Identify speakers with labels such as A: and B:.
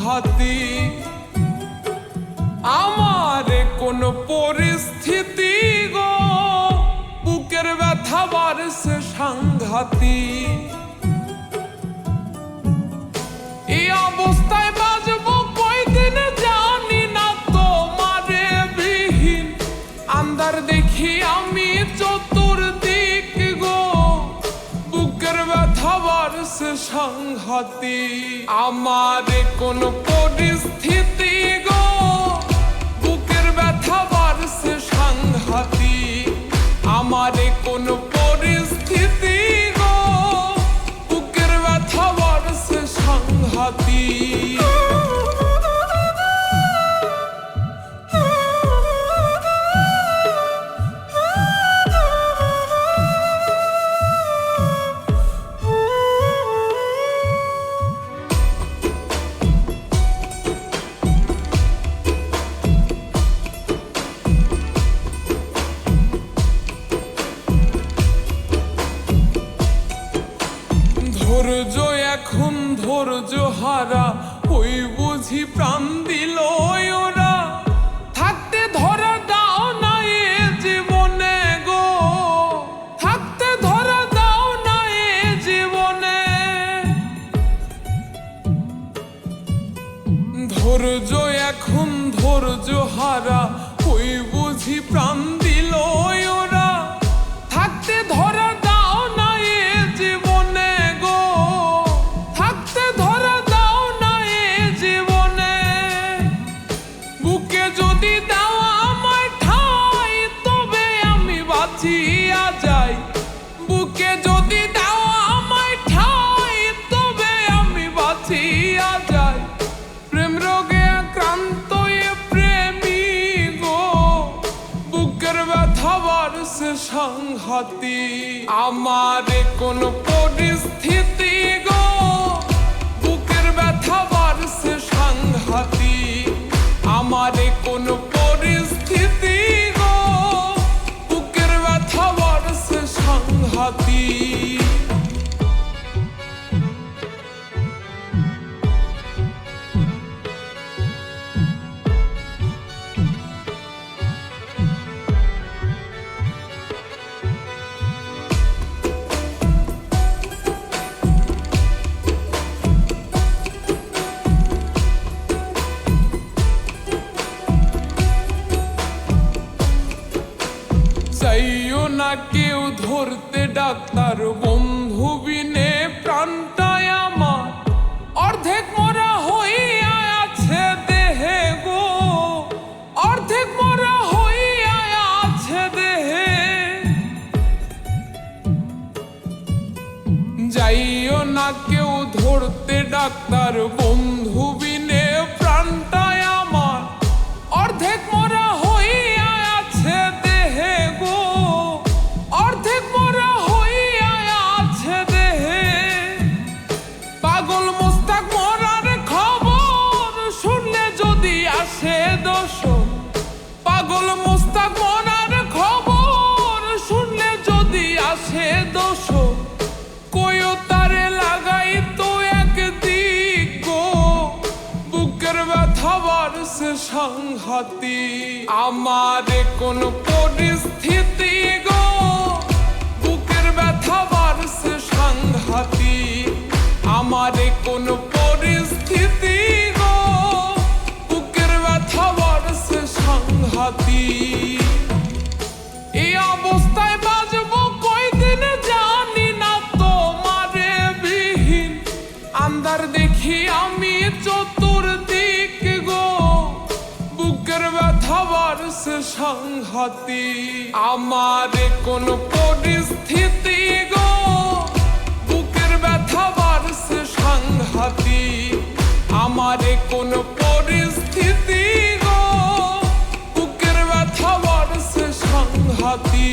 A: সংঘাতি আমার কোন পরিস্থিতি গো বুকের ব্যথা বাড়ছে সাংঘাতি এই অবস্থায় বাজবো কয়দিন জানি না তোমারে বিহীন আন্ধার দেখি আমি চতুর্দিক গো বুকের ব্যথা বাড়ছে সাংঘাতি আমার কোন পরিস্থিতি গো বুকের ব্যথা বাড়ছে সাংঘাতি আমার কোন পরিস্থিতি গো বুকের ব্যথা বাড়ছে সাংঘাতি ধৈর্য এখন ধৈর্য হারা ওই বুঝি প্রাণ দিল ওরা থাকতে ধরা দাও না এ জীবনে গো থাকতে ধরা দাও না এ জীবনে ধৈর্য এখন ধৈর্য হারা ওই বুঝি প্রাণ দিল ওরা থাকতে ধরা দাও না এ জীবনে গো থাকতে ধরা দাও না এ জীবনে বুকে যদি দাও আমায় ঠাই তবে আমি বাঁচিয়া যাই বুকে যদি দাও আমায় ঠাই তবে আমি বাঁচিয়া যাই প্রেম রোগে আক্রান্ত এ প্রেমী গো বুকের ব্যথা বাড়ছে সাংঘাতি আমার কোন পরিস্থিতি গো বুকের ব্যথা বাড়ছে সাংঘাতি আমার কোন পরিস্থিতি গো বুকের ব্যথা বাড়ছে সাংঘাতি চাইও না কেউ ধরতে ডাক্তার বন্ধু বিনে প্রাণটায় আমার অর্ধেক মরা হইয়া আছে দেহে গো অর্ধেক মরা হইয়া আছে দেহে যাইও না কেউ ধরতে ডাক্তার বন্ধু বিনে প্রাণটায় আমার অর্ধেক মরা হইয়া আছে দেহে গো অর্ধেক মরা হইয়া আছে দেহে পাগল মোস্তাক মরার খবর শুনলে যদি আসে দোষ পাগল মোস্তাক মরার খবর শুনলে যদি আসে দোষ কইও তারে লাগাই তো একদিক গো বুকের ব্যথা বাড়ছে সাংঘাতি আমার কোন পরিস্থিতি গো বুকের ব্যথা বাড়ছে সাংঘাতি আমার কোন পরিস্থিতি গো বুকের ব্যথা বাড়ছে সাংঘাতি এই অবস্থায় বাজবো কয়দিন জানি না তোমারে বিহীন আন্ধার দেখি আমি চতুর্দিক গো বুকের ব্যথা বাড়ছে সাংঘাতি আমার কোন পরিস্থিতি গো বুকের ব্যথা বাড়ছে সাংঘাতি আমার কোন পরিস্থিতি গো বুকের ব্যথা বাড়ছে সাংঘাতি